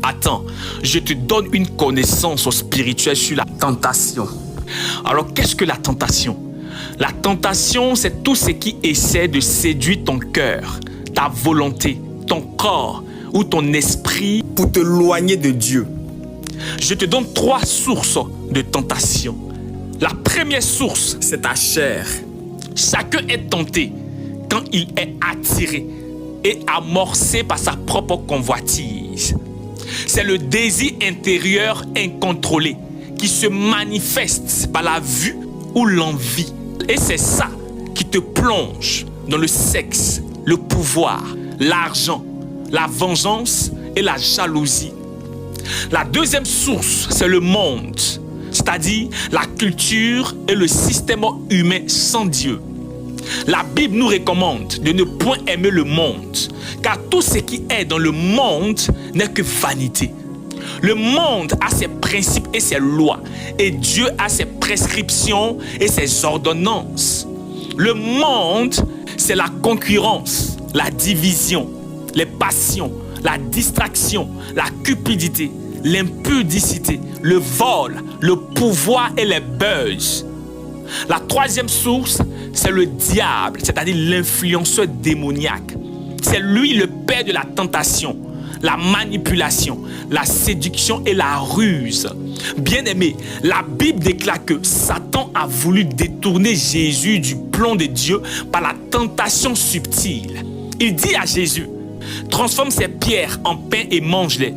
Attends, je te donne une connaissance spirituelle sur la tentation. Alors, qu'est-ce que la tentation? La tentation, c'est tout ce qui essaie de séduire ton cœur, ta volonté, ton corps ou ton esprit pour te éloigner de Dieu. Je te donne 3 sources de tentation. La première source, c'est ta chair. Chacun est tenté quand il est attiré et amorcé par sa propre convoitise. C'est le désir intérieur incontrôlé qui se manifeste par la vue ou l'envie. Et c'est ça qui te plonge dans le sexe, le pouvoir, l'argent, la vengeance et la jalousie. La deuxième source, c'est le monde, c'est-à-dire la culture et le système humain sans Dieu. La Bible nous recommande de ne point aimer le monde, car tout ce qui est dans le monde n'est que vanité. Le monde a ses principes et ses lois, et Dieu a ses prescriptions et ses ordonnances. Le monde, c'est la concurrence, la division, les passions, la distraction, la cupidité, l'impudicité, le vol, le pouvoir et les buzz. La troisième source, c'est le diable, c'est-à-dire l'influenceur démoniaque. C'est lui le père de la tentation, la manipulation, la séduction et la ruse. Bien-aimé, la Bible déclare que Satan a voulu détourner Jésus du plan de Dieu par la tentation subtile. Il dit à Jésus, transforme ces pierres en pain et mange-les.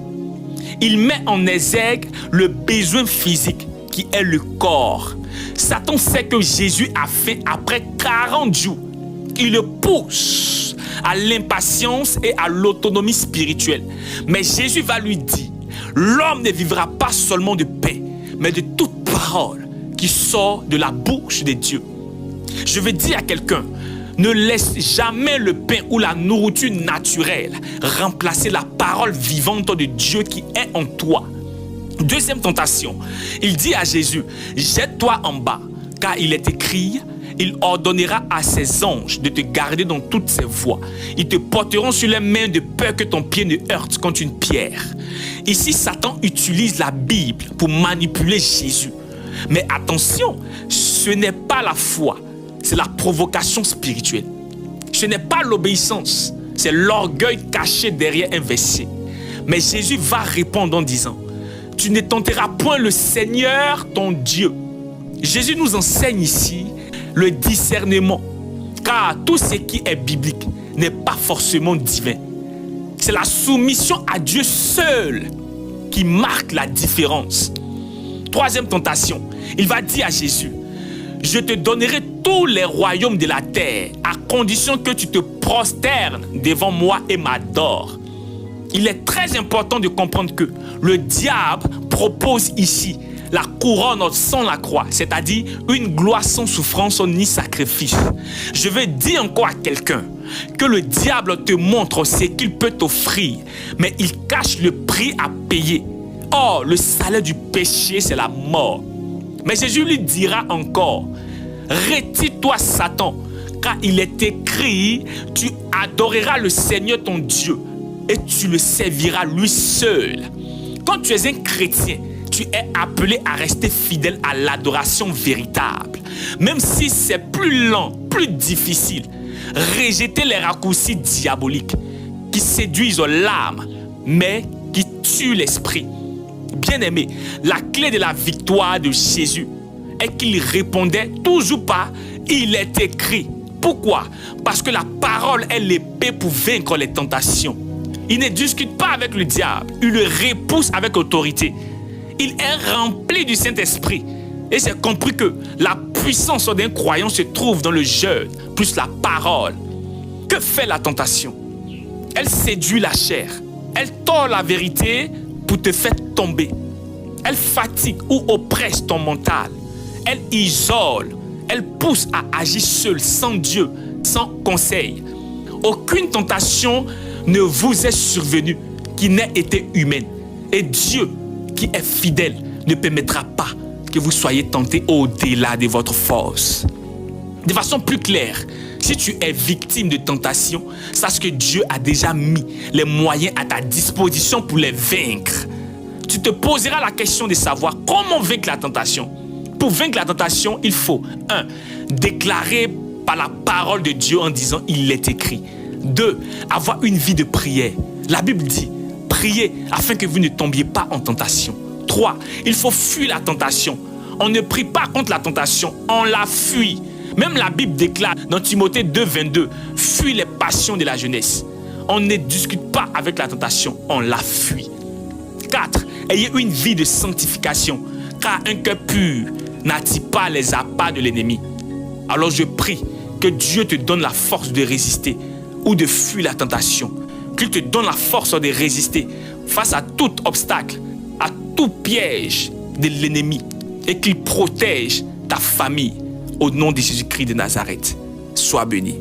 Il met en exergue le besoin physique qui est le corps. Satan sait que Jésus a faim après 40 jours. Il le pousse à l'impatience et à l'autonomie spirituelle. Mais Jésus va lui dire, l'homme ne vivra pas seulement de pain, mais de toute parole qui sort de la bouche de Dieu. Je veux dire à quelqu'un, ne laisse jamais le pain ou la nourriture naturelle remplacer la parole vivante de Dieu qui est en toi. Deuxième tentation, il dit à Jésus, jette-toi en bas, car il est écrit, il ordonnera à ses anges de te garder dans toutes ses voies. Ils te porteront sur les mains de peur que ton pied ne heurte contre une pierre. Ici, Satan utilise la Bible pour manipuler Jésus. Mais attention, ce n'est pas la foi, c'est la provocation spirituelle. Ce n'est pas l'obéissance, c'est l'orgueil caché derrière un verset. Mais Jésus va répondre en disant, tu ne tenteras point le Seigneur ton Dieu. Jésus nous enseigne ici le discernement, car tout ce qui est biblique n'est pas forcément divin. C'est la soumission à Dieu seul qui marque la différence. Troisième tentation, il va dire à Jésus, je te donnerai tous les royaumes de la terre à condition que tu te prosternes devant moi et m'adores. Il est très important de comprendre que le diable propose ici la couronne sans la croix, c'est-à-dire une gloire sans souffrance ni sacrifice. Je veux dire encore à quelqu'un que le diable te montre ce qu'il peut t'offrir, mais il cache le prix à payer. Or, le salaire du péché, c'est la mort. Mais Jésus lui dira encore, retire-toi Satan, car il est écrit, tu adoreras le Seigneur ton Dieu et tu le serviras lui seul. Quand tu es un chrétien, tu es appelé à rester fidèle à l'adoration véritable. Même si c'est plus lent, plus difficile, rejeter les raccourcis diaboliques qui séduisent l'âme, mais qui tuent l'esprit. Bien-aimé, la clé de la victoire de Jésus est qu'il répondait toujours par « il est écrit ». Pourquoi? Parce que la parole est l'épée pour vaincre les tentations. Il ne discute pas avec le diable, il le repousse avec autorité. Il est rempli du Saint-Esprit. Et c'est compris que la puissance d'un croyant se trouve dans le jeûne, plus la parole. Que fait la tentation? Elle séduit la chair. Elle tord la vérité pour te faire tomber. Elle fatigue ou oppresse ton mental. Elle isole. Elle pousse à agir seul, sans Dieu, sans conseil. Aucune tentation ne vous est survenue qui n'ait été humaine. Et Dieu, qui est fidèle, ne permettra pas que vous soyez tentés au-delà de votre force. De façon plus claire, si tu es victime de tentation, sache que Dieu a déjà mis les moyens à ta disposition pour les vaincre. Tu te poseras la question de savoir comment vaincre la tentation. Pour vaincre la tentation, il faut 1. Déclarer par la parole de Dieu en disant « il est écrit ». 2. Avoir une vie de prière. La Bible dit « priez afin que vous ne tombiez pas en tentation ». 3. Il faut fuir la tentation. On ne prie pas contre la tentation, on la fuit. Même la Bible déclare dans Timothée 2, 22, « fuis les passions de la jeunesse ». On ne discute pas avec la tentation, on la fuit. 4. Ayez une vie de sanctification, car un cœur pur n'attire pas les appâts de l'ennemi. Alors je prie que Dieu te donne la force de résister ou de fuir la tentation. Qu'il te donne la force de résister face à tout obstacle, à tout piège de l'ennemi, et qu'il protège ta famille. Au nom de Jésus-Christ de Nazareth, sois béni.